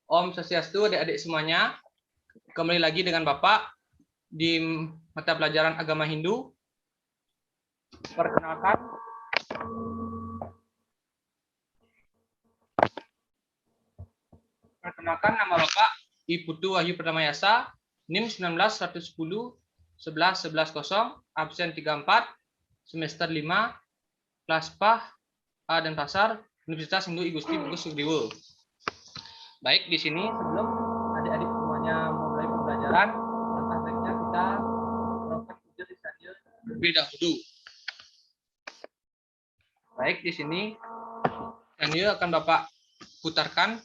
Om Swastiastu, adik-adik semuanya. Kembali lagi dengan Bapak di mata pelajaran agama Hindu. Perkenalkan nama Bapak I Putu Wahyu Pertamayasa, NIM 19 110 11 11 0, absen 34, semester 5, kelas PAH A dan Pasar, Universitas Hindu Igusti Bungkus Sugriwo. Baik, di sini sebelum adik-adik semuanya mulai pembelajaran, langkah baiknya kita melakukan ujian lisannya terlebih dahulu. Baik, di sini lisannya akan Bapak putarkan.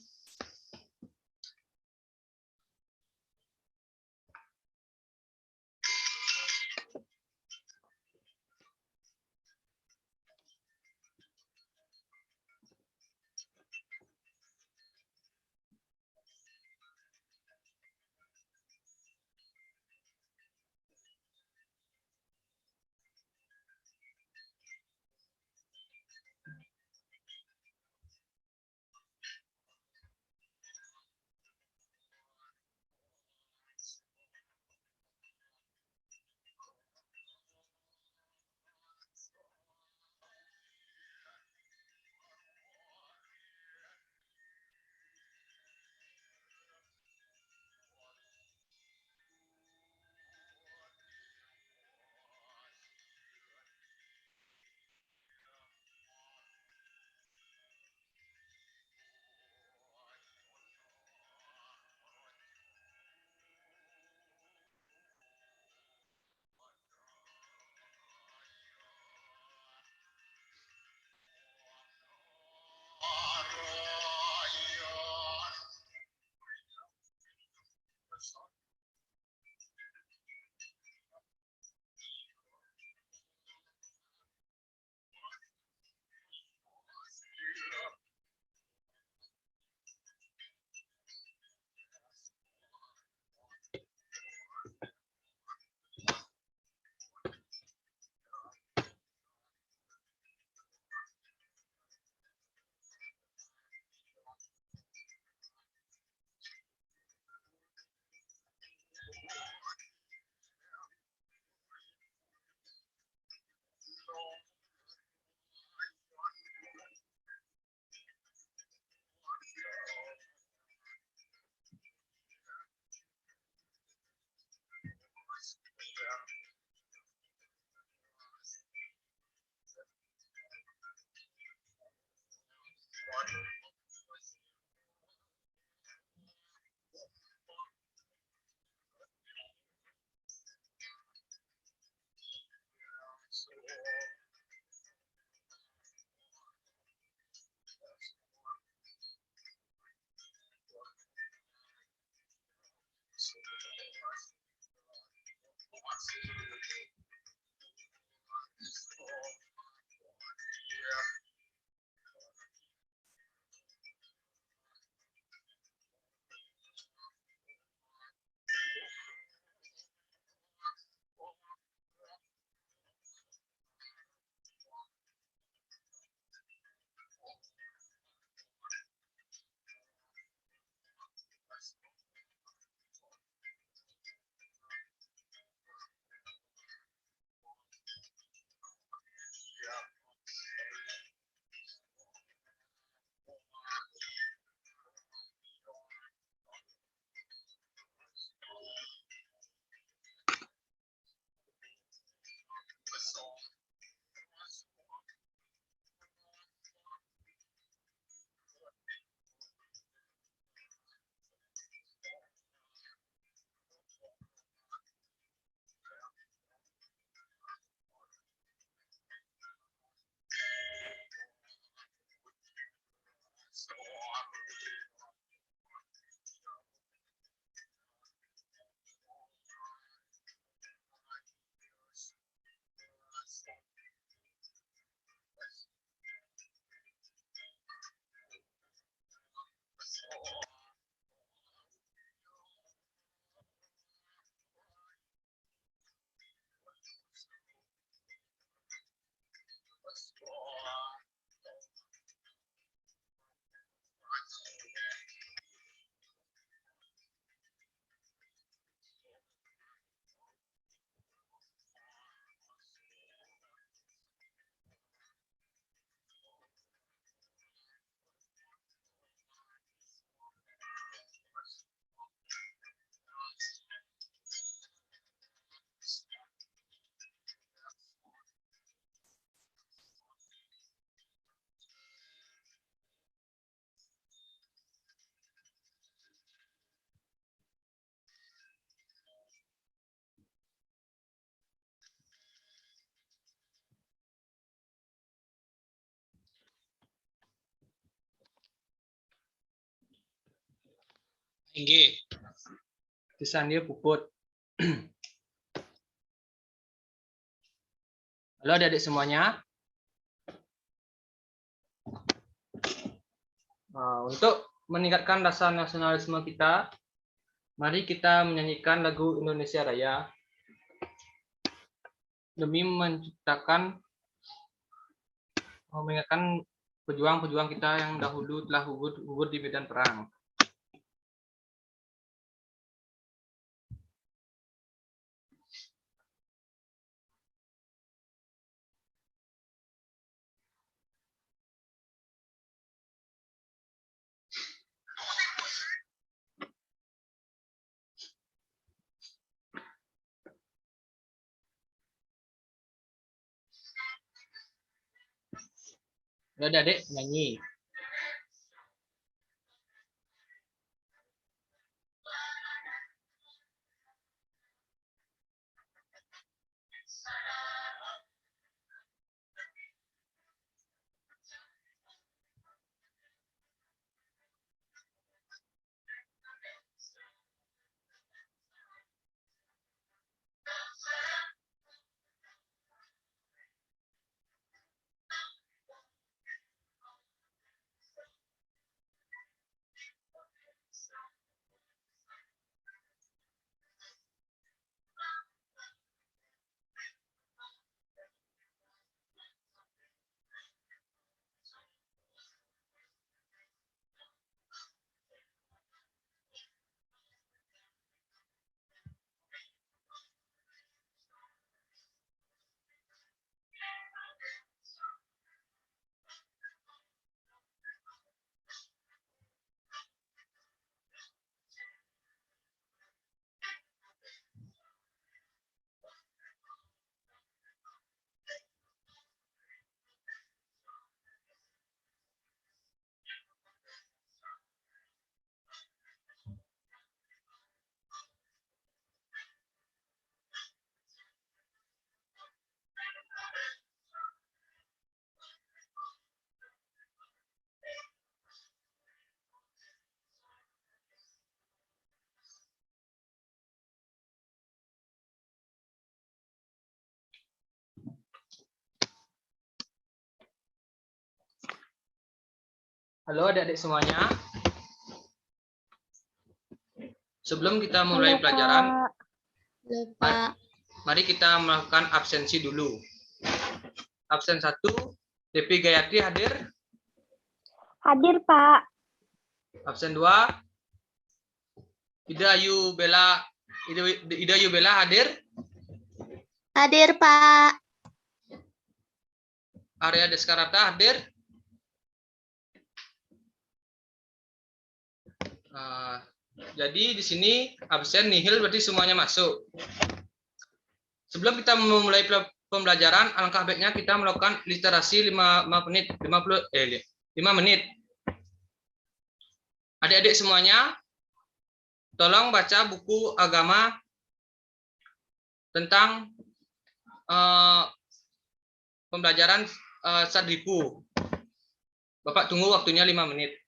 tinggi. Tulisan dia puput. Halo adik-adik semuanya. Untuk meningkatkan rasa nasionalisme kita, mari kita menyanyikan lagu Indonesia Raya demi menciptakan, mengingatkan pejuang-pejuang kita yang dahulu telah gugur di medan perang. Adik-adik nyanyi. Halo adik-adik semuanya. Sebelum kita mulai pelajaran, mari kita melakukan absensi dulu. Absen 1, Devi Gayatri hadir? Hadir, Pak. Absen 2, Ida Ayu Bella hadir? Hadir, Pak. Arya Deskarata hadir? Jadi di sini absen nihil berarti semuanya masuk. Sebelum kita memulai pembelajaran, alangkah baiknya kita melakukan literasi 5 menit. Adik-adik semuanya, tolong baca buku agama tentang pembelajaran Sadripu. Bapak tunggu waktunya 5 menit.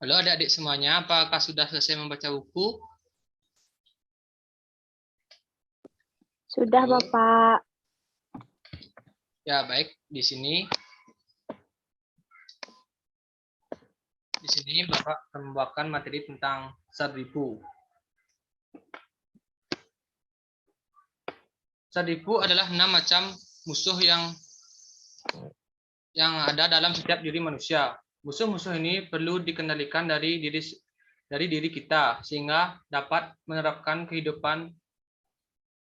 Halo adik-adik semuanya, apakah sudah selesai membaca buku? Sudah, Halo. Bapak. Ya, baik. Di sini Bapak akan membawakan materi tentang Sardipu. Sardipu adalah 6 macam musuh yang ada dalam setiap diri manusia. Musuh-musuh ini perlu dikendalikan dari diri kita sehingga dapat menerapkan kehidupan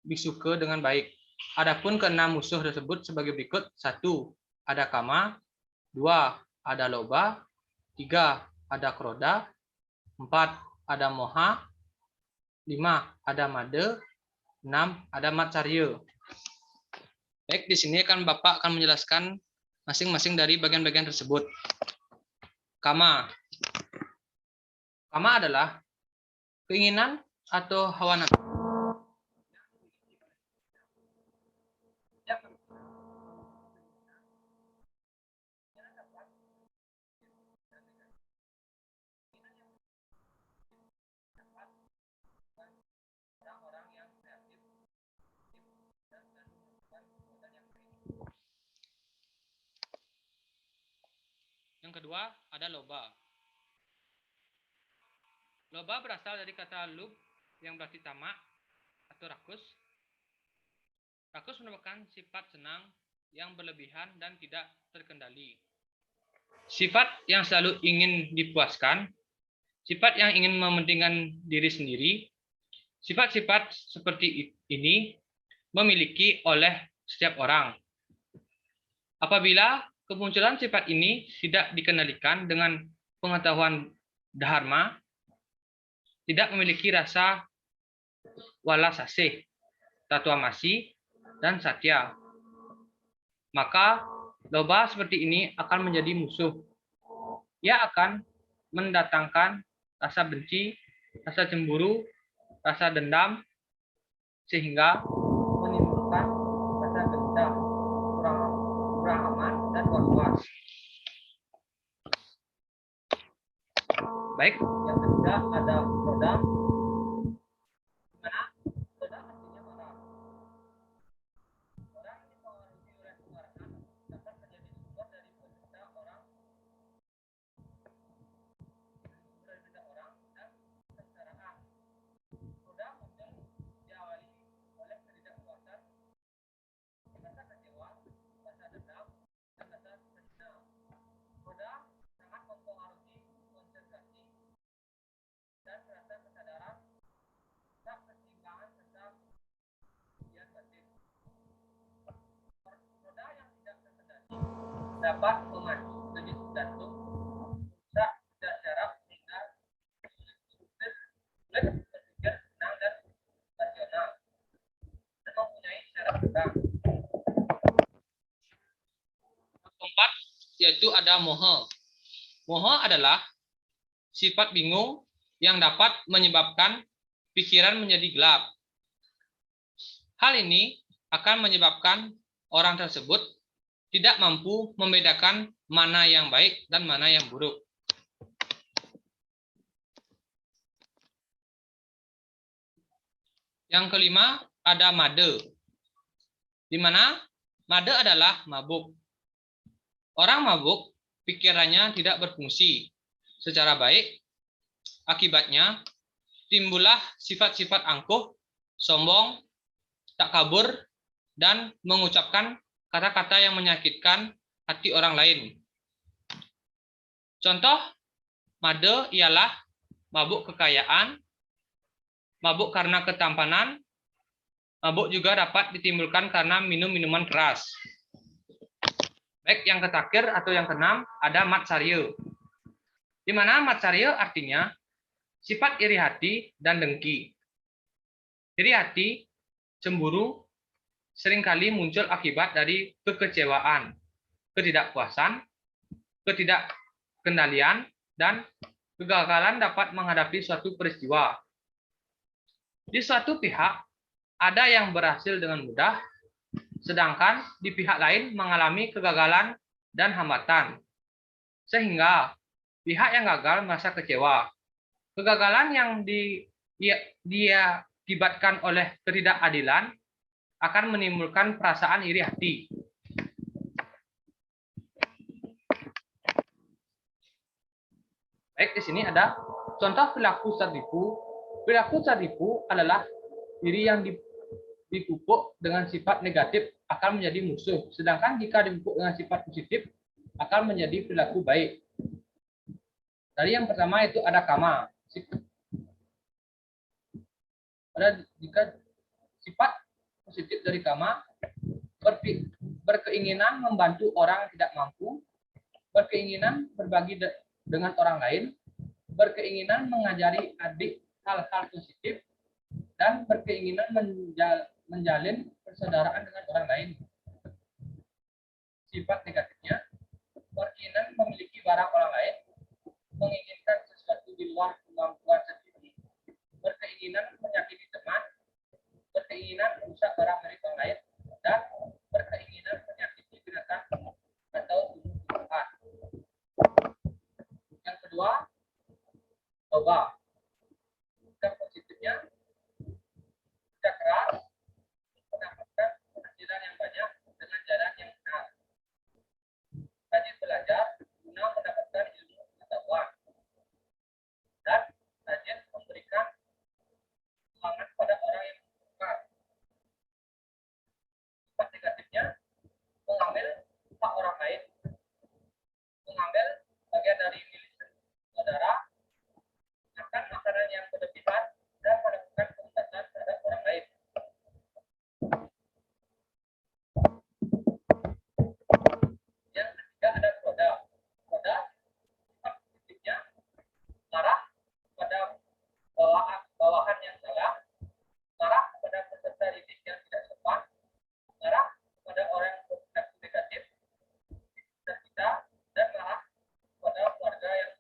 biksuke dengan baik. Adapun keenam musuh tersebut sebagai berikut: 1. Ada kama, 2. Ada loba, 3. Ada kroda, 4. Ada moha, 5. Ada made, 6. Ada matsarya. Baik, di sini Bapak akan menjelaskan masing-masing dari bagian-bagian tersebut. Kama. Kama adalah keinginan atau hawa nafsu. Yang kedua, ada loba. Loba berasal dari kata lub yang berarti tamak atau rakus. Rakus merupakan sifat senang yang berlebihan dan tidak terkendali. Sifat yang selalu ingin dipuaskan, sifat yang ingin mementingkan diri sendiri. Sifat-sifat seperti ini memiliki oleh setiap orang. Apabila kemunculan sifat ini tidak dikendalikan dengan pengetahuan dharma, tidak memiliki rasa walas asih, tatuamasi, dan satya, maka loba seperti ini akan menjadi musuh. Ia akan mendatangkan rasa benci, rasa cemburu, rasa dendam, sehingga menimbulkan rasa dendam, kurang aman, dan was-was. Baik, yang ketiga ada roda. Mana? Roda artinya marah. Orang ini mengalami oleh kemarahan dapat menjadi sumber dari penderitaan orang dan kesengsaraan. Roda muncul diawali oleh ketidakpuasan, rasa kecewa, rasa dendam, dan rasa sedih. Roda sangat mempengaruhi konsentrasi dan rasa kesadaran, tak keseimbangan serta kegiatan batin. Roda yang tidak terkendali dapat memacu denyut jantung, merusak dan syaraf sehingga sulit berpikir tenang dan rasional, dan mempunyai syaraf tegang. Keempat, yaitu ada moha. Moha adalah sifat bingung yang dapat menyebabkan pikiran menjadi gelap. Hal ini akan menyebabkan orang tersebut tidak mampu membedakan mana yang baik dan mana yang buruk. Yang kelima, ada made. Di mana made adalah mabuk. Orang mabuk, pikirannya tidak berfungsi secara baik. Akibatnya, timbullah sifat-sifat angkuh, sombong, tak kabur, dan mengucapkan kata-kata yang menyakitkan hati orang lain. Contoh made ialah mabuk kekayaan, mabuk karena ketampanan, mabuk juga dapat ditimbulkan karena minum minuman keras. Baik, yang terakhir atau yang keenam ada matsarya. Di mana matsarya artinya sifat iri hati dan dengki. Iri hati, cemburu, seringkali muncul akibat dari kekecewaan, ketidakpuasan, ketidakkendalian, dan kegagalan dapat menghadapi suatu peristiwa. Di suatu pihak, ada yang berhasil dengan mudah, sedangkan di pihak lain mengalami kegagalan dan hambatan. Sehingga Pihak yang gagal merasa kecewa. Kegagalan yang dia akibatkan oleh ketidakadilan akan menimbulkan perasaan iri hati. Baik, di sini ada contoh perilaku tertipu. Perilaku tertipu adalah diri yang dipupuk dengan sifat negatif akan menjadi musuh. Sedangkan jika dipupuk dengan sifat positif akan menjadi perilaku baik. Dari yang pertama itu ada kama. Jika sifat positif dari kama berkeinginan membantu orang yang tidak mampu, berkeinginan berbagi dengan orang lain, berkeinginan mengajari adik hal-hal positif, dan berkeinginan menjalin persaudaraan dengan orang lain. Sifat negatifnya, berkeinginan memiliki barang orang lain, menginginkan sesuatu di luar kemampuan sendiri, berkeinginan menyakiti teman, berkeinginan merusak barang milik orang lain, dan berkeinginan menyakiti binatang atau tumbuh-tumbuhan. Yang kedua, coba. Sikap positifnya, kerja keras, mendapatkan penghasilan yang banyak dengan jalan yang benar. Rajin belajar guna mendapatkan ilmu pengetahuan. Dan rajin memberikan semangat pada orang yang membutuhkan. Sifat negatifnya, mengambil hak orang lain, mengambil bagian dari milik saudara, makan makanan yang berlebihan, dan melakukan pengobatan terhadap orang lain. Yang ketiga ada koda. Koda sifat positifnya marah pada bawahan yang salah, marah pada peserta didik yang tidak sopan, marah pada orang yang berperilaku negatif, dan marah pada keluarga yang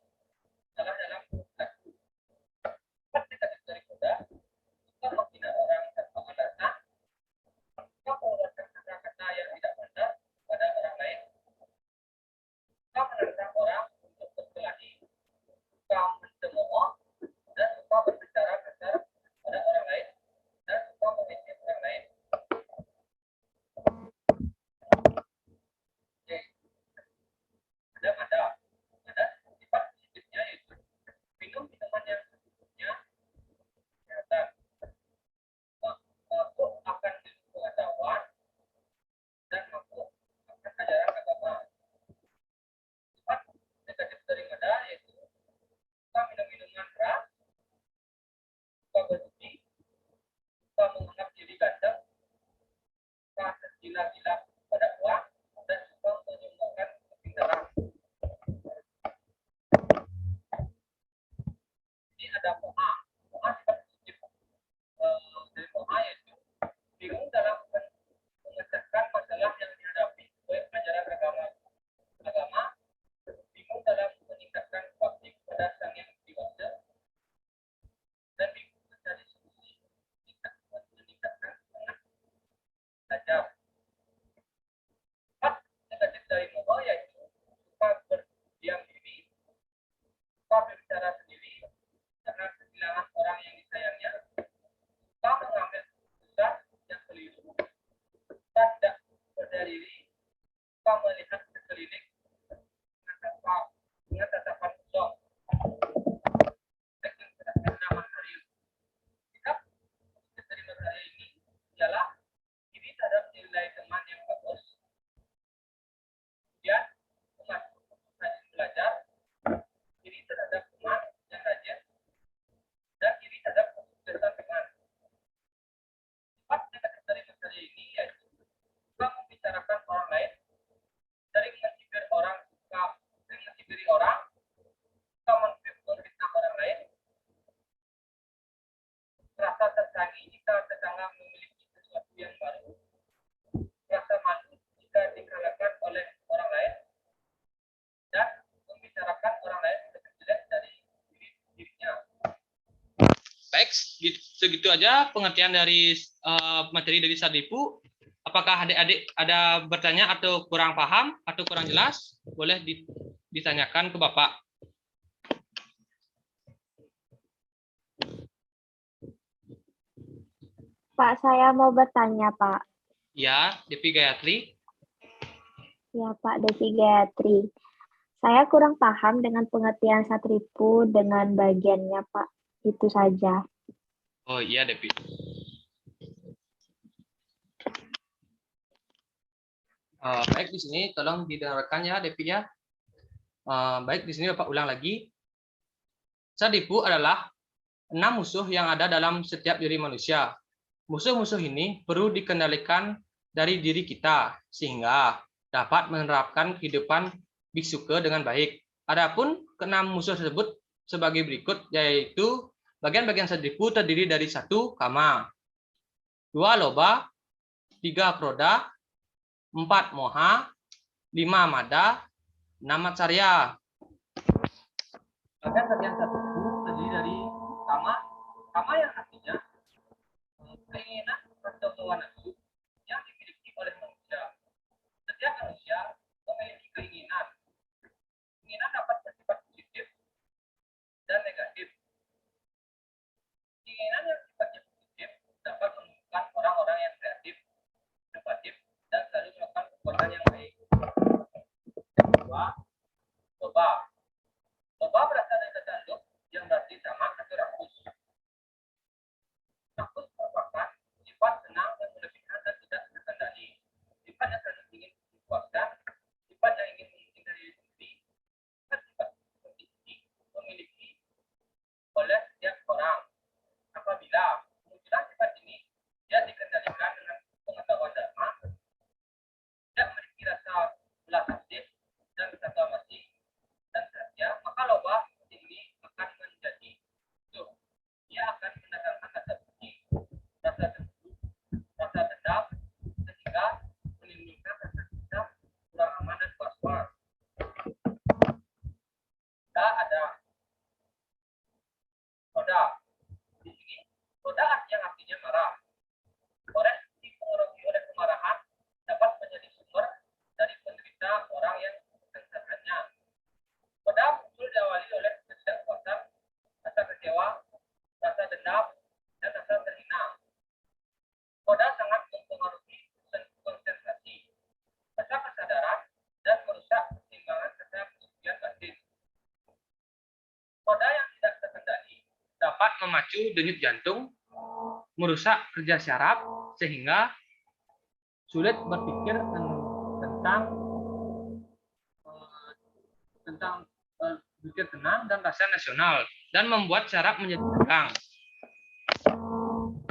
salah dalam perilaku. Sifat negatif dari koda, suka menghina orang tanpa alasan, suka mengeluarkan kata-kata yang tidak benar pada orang lain, suka menantang orang untuk berkelahi, suka mencemooh, dan suka berbicara kasar pada orang lain, dan suka membenci orang lain. Oke. Ada sifat positifnya yaitu minum minuman yang secukupnya, kesehatan, mampu akan ilmu pengetahuan, dan mampu akan ajaran agama. Sifat negatif dari mada yaitu suka minum minuman keras, suka berjudi, suka menganggap diri ganteng, suka tergila-gila pada uang, dan suka menyumbangkan kepintaran. Ini ada moha. Moha sifat positif dari moha yaitu bingung dalam memecahkan masalah yang dihadapi oleh ajaran agama, bingung dalam meningkatkan bakti kepada sang yang dewasa, dan bingung mencari solusi meningkatkan semangat belajar. Sifat negatif dari moha yaitu suka berdiam diri, suka berbicara sendiri karena kehilangan orang yang disayangnya, suka mengambil keputusan yang keliru, suka tidak percaya diri, suka melihat sekeliling dengan tatapan kosong. Yang keenam material. Sikap positif dari material ini ialah iri terhadap nilai teman yang bagus, kemudian rajin belajar, iri terhadap teman yang rajin, dan iri terhadap kesuksesan teman. Sifat negatif dari material ini yaitu suka membicarakan orang lain, sering mencibir orang, suka memfitnah orang lain, merasa tersangi jika tetangga memiliki sesuatu yang baru, merasa malu jika dikalahkan oleh orang lain, dan membicarakan orang lain lebih jelek dari dirinya. Baik, segitu aja pengertian dari materi dari Sardipu. Apakah adik-adik ada bertanya atau kurang paham atau kurang jelas? Boleh ditanyakan ke Bapak. Pak, saya mau bertanya, Pak. Ya, Devi Gayatri. Ya, Pak Devi Gayatri. Saya kurang paham dengan pengertian satripu dengan bagiannya, Pak. Itu saja. Oh iya, Devi. Baik, di sini tolong didengarkan ya, Devi ya. Baik, di sini Bapak ulang lagi. Satripu adalah 6 musuh yang ada dalam setiap diri manusia. Musuh-musuh ini perlu dikendalikan dari diri kita sehingga dapat menerapkan kehidupan biksuke dengan baik. Adapun keenam musuh tersebut sebagai berikut, yaitu bagian-bagian satripu terdiri dari 1 kama, 2 loba, 3 kroda, 4 moha, 5 mada, 6 matsarya. Bagian-bagian satripu terdiri dari kama yang artinya keinginan atau hawa nafsu yang dimiliki oleh manusia. Setiap manusia memiliki keinginan. Keinginan dapat bersifat positif dan negatif. Keinginan yang sifatnya positif dapat menunjukkan orang-orang yang kreatif, inovatif, dan selalu melakukan perbuatan yang baik. Yang kedua, loba. Loba berasal dari kata lub yang berarti sama atau rakus. Rakus merupakan sifat senang yang berlebihan dan tidak terkendali. Sifat yang selalu ingin dipuaskan, sifat yang ingin menghindari diri sendiri, sifat seperti ini memiliki oleh setiap orang. Apabila kemunculan sifat ini dia dikendalikan dengan pengetahuan dharma, tidak memiliki rasa belas kasih dan rasa masih dan satya, maka loba seperti ini akan menjadi musuh. Dia akan mendatangkan rasa benci, rasa cemburu, rasa dendam, sehingga menimbulkan rasa cinta, kurang aman dan was-was. Tak ada roda. Di sini roda yang artinya marah. Orang yang dipengaruhi oleh kemarahan dapat menjadi sumber dari penderita orang yang mensengsarakannya. Roda muncul diawali oleh ketidakpuasan, rasa kecewa, rasa dendam, dan rasa terhina. Roda sangat mempengaruhi konsentrasi, rasa kesadaran, dan merusak keseimbangan rasa kesucian batin. Roda yang tidak terkendali dapat memacu denyut jantung, merusak kerja syaraf, sehingga sulit berpikir tentang berpikir tenang dan rasa nasional, dan membuat syaraf menjadi tegang.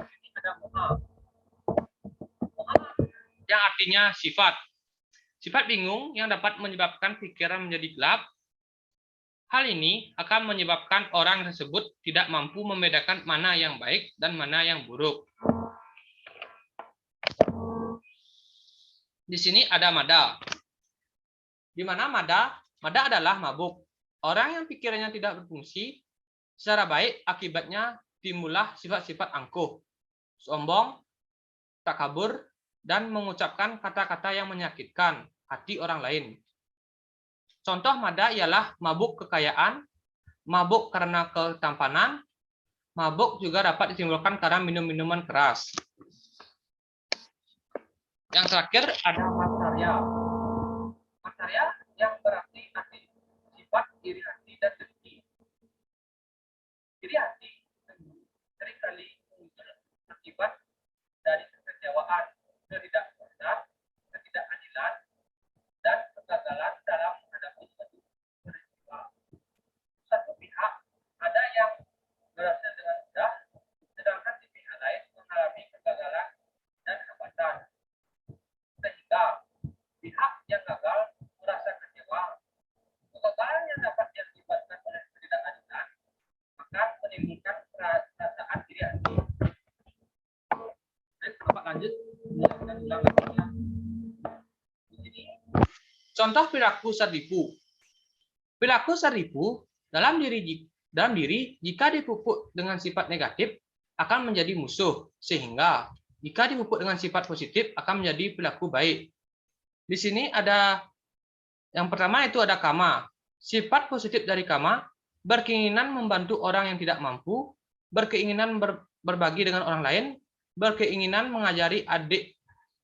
Ini ada moha. Moha yang artinya sifat. Sifat bingung yang dapat menyebabkan pikiran menjadi gelap. Hal ini akan menyebabkan orang tersebut tidak mampu membedakan mana yang baik dan mana yang buruk. Di sini ada mada. Di mana mada? Mada adalah mabuk. Orang yang pikirannya tidak berfungsi secara baik, akibatnya timbullah sifat-sifat angkuh, sombong, takabur, dan mengucapkan kata-kata yang menyakitkan hati orang lain. Contoh mada ialah mabuk kekayaan, mabuk karena ketampanan, mabuk juga dapat ditimbulkan karena minum-minuman keras. Yang terakhir ada matsarya. Matsarya yang berarti sifat iri hati dan dengki. Iri hati seringkali muncul akibat dari kekecewaan, ketidakpuasan, ketidakadilan, dan kegagalan dalam menghadapi suatu peristiwa. Satu pihak ada yang berhasil dengan mudah, sedangkan di pihak lain mengalami kegagalan dan hambatan. Sehingga pihak yang gagal merasa kecewa. Kegagalan yang dapat diakibatkan oleh ketidakadilan akan menimbulkan perasaan iri hati. Baik, Bapak lanjut. Kita ulang lagi ya. Contoh perilaku satripu. Perilaku satripu dalam diri jika dipupuk dengan sifat negatif akan menjadi musuh, sehingga jika dipupuk dengan sifat positif akan menjadi perilaku baik. Di sini ada yang pertama itu ada kama. Sifat positif dari kama berkeinginan membantu orang yang tidak mampu, berkeinginan berbagi dengan orang lain, berkeinginan mengajari adik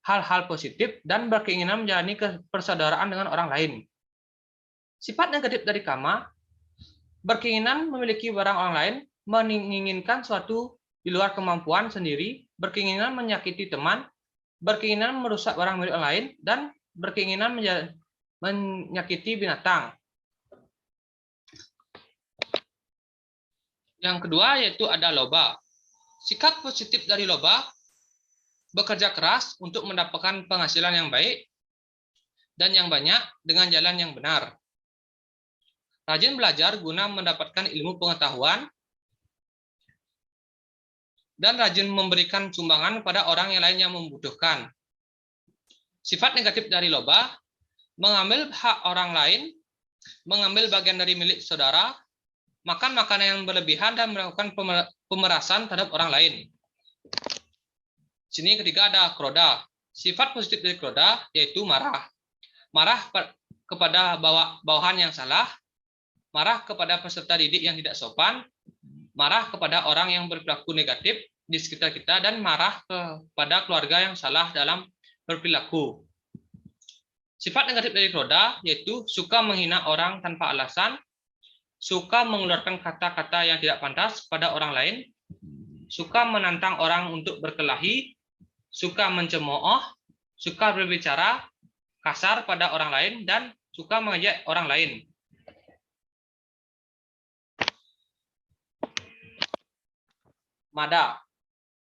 hal-hal positif dan berkeinginan menjalani persaudaraan dengan orang lain. Sifat negatif dari Kama, berkeinginan memiliki barang orang lain, menginginkan suatu di luar kemampuan sendiri, berkeinginan menyakiti teman, berkeinginan merusak barang milik orang lain, dan berkeinginan menyakiti binatang. Yang kedua yaitu ada loba. Sikap positif dari loba, bekerja keras untuk mendapatkan penghasilan yang baik dan yang banyak dengan jalan yang benar. Rajin belajar guna mendapatkan ilmu pengetahuan dan rajin memberikan sumbangan pada orang yang lain yang membutuhkan. Sifat negatif dari loba, mengambil hak orang lain, mengambil bagian dari milik saudara, makan makanan yang berlebihan dan melakukan pemerasan terhadap orang lain. Sini ketiga ada kroda. Sifat positif dari kroda yaitu marah. Marah kepada bawahan yang salah, marah kepada peserta didik yang tidak sopan, marah kepada orang yang berperilaku negatif di sekitar kita, dan marah kepada keluarga yang salah dalam berperilaku. Sifat negatif dari kroda yaitu suka menghina orang tanpa alasan, suka mengeluarkan kata-kata yang tidak pantas pada orang lain, suka menantang orang untuk berkelahi, suka mencemooh, suka berbicara kasar pada orang lain, dan suka mengejek orang lain. Mada.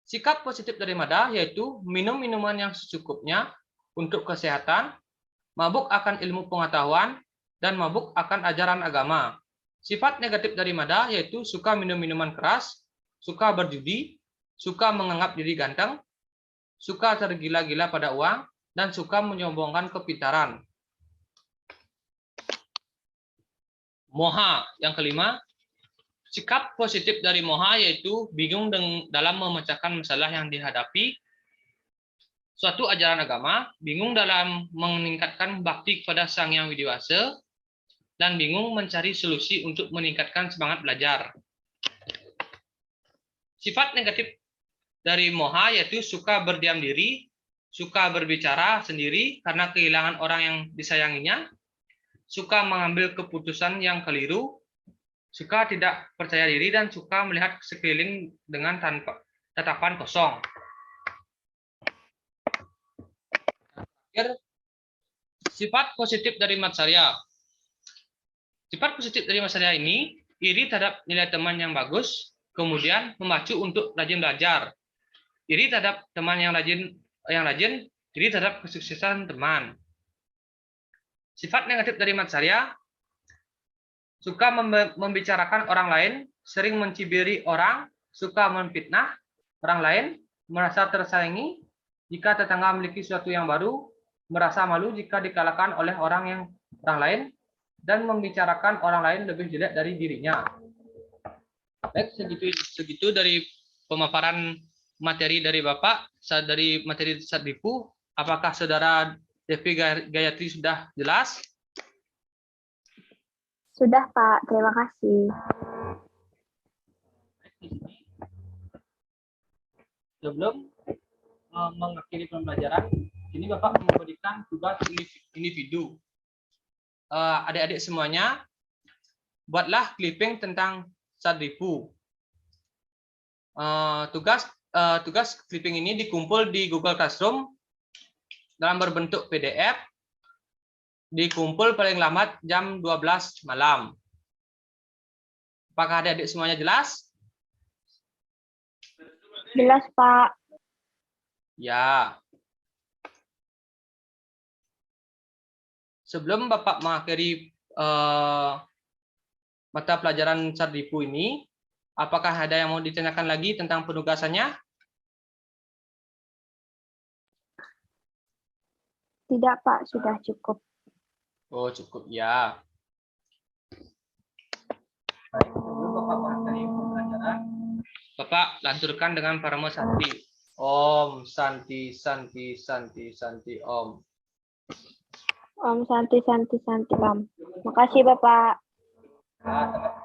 Sikap positif dari mada yaitu minum minuman yang secukupnya untuk kesehatan, mabuk akan ilmu pengetahuan, dan mabuk akan ajaran agama. Sifat negatif dari mada yaitu suka minum minuman keras, suka berjudi, suka menganggap diri ganteng, suka tergila-gila pada uang, dan suka menyombongkan kepintaran. Moha. Yang kelima, sikap positif dari moha yaitu bingung dalam memecahkan masalah yang dihadapi suatu ajaran agama, bingung dalam meningkatkan bakti kepada Sang Yang Widiwasa, dan bingung mencari solusi untuk meningkatkan semangat belajar. Sifat negatif dari moha yaitu suka berdiam diri, suka berbicara sendiri karena kehilangan orang yang disayanginya, suka mengambil keputusan yang keliru, suka tidak percaya diri, dan suka melihat sekeliling dengan tatapan kosong. Sifat positif dari Matsarya. Sifat positif dari Matsarya ini iri terhadap nilai teman yang bagus, kemudian memacu untuk rajin belajar. Iri terhadap teman yang rajin, iri terhadap kesuksesan teman. Sifat negatif dari Matsarya, suka membicarakan orang lain, sering mencibiri orang, suka memfitnah orang lain, merasa tersaingi jika tetangga memiliki sesuatu yang baru, merasa malu jika dikalahkan oleh orang lain, dan membicarakan orang lain lebih jelek dari dirinya. Baik, segitu dari pemaparan materi dari Bapak, dari materi Sardipu. Apakah Saudara Devi Gayatri sudah jelas? Sudah, Pak. Terima kasih. Sebelum mengakhiri pembelajaran, ini Bapak memberikan tugas individu. Adik-adik semuanya, buatlah clipping tentang Sardipu. Tugas clipping ini dikumpul di Google Classroom dalam berbentuk PDF, dikumpul paling lambat jam 12 malam. Apakah adik-adik semuanya jelas? Jelas, Pak. Ya. Sebelum Bapak mengakhiri mata pelajaran Sardipu ini, apakah ada yang mau ditanyakan lagi tentang penugasannya? Tidak, Pak. Sudah cukup. Oh, cukup ya. Baik, sebelum Bapak mengakhiri pembelajaran, Bapak lanturkan dengan parama santi. Om Santi Santi Santi Santi Om. Om Santi Santi Santi Om. Makasih, Bapak. Ya,